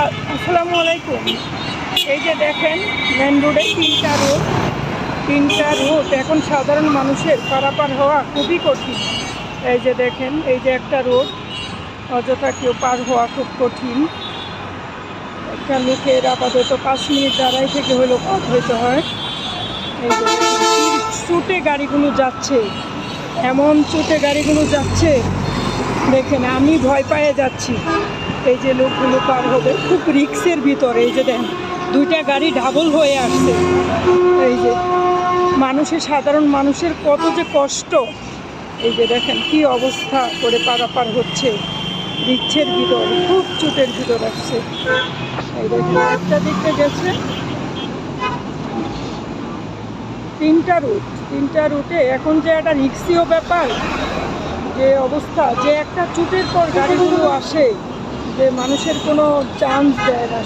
আসসালামু আলাইকুম। এই যে দেখেন মেন রোডে তিনটা রোড এখন সাধারণ মানুষের পারাপার হওয়া খুবই কঠিন। এই যে দেখেন, এই যে একটা রোড, অযথা কেউ পার হওয়া খুব কঠিন। একটা লোকের আপাতত 5 মিনিট দাঁড়াই থেকে হলেও পথ হইতে হয়। এই যে ছুটে গাড়িগুলো যাচ্ছে, এমন ছুটে গাড়িগুলো যাচ্ছে দেখেন, আমি ভয় পেয়ে যাচ্ছি। এই যে লোকগুলো পার হবে খুব রিক্সের ভিতরে। এই যে দেখেন দুইটা গাড়ি ডাবল হয়ে আসছে। এই যে সাধারণ মানুষের কত যে কষ্ট। এই যে দেখেন কি অবস্থা করে পারাপার হচ্ছে, রিক্সের ভিতর, খুব চুটের ভিতর আসছে। এই দেখেন একটা দিকে গেছে তিনটা রুটে এখন যে একটা রিক্সিও ব্যাপার, যে অবস্থা, যে একটা চুটের পর গাড়িগুলো আসে, যে মানুষের কোনো চান্স দেয় না।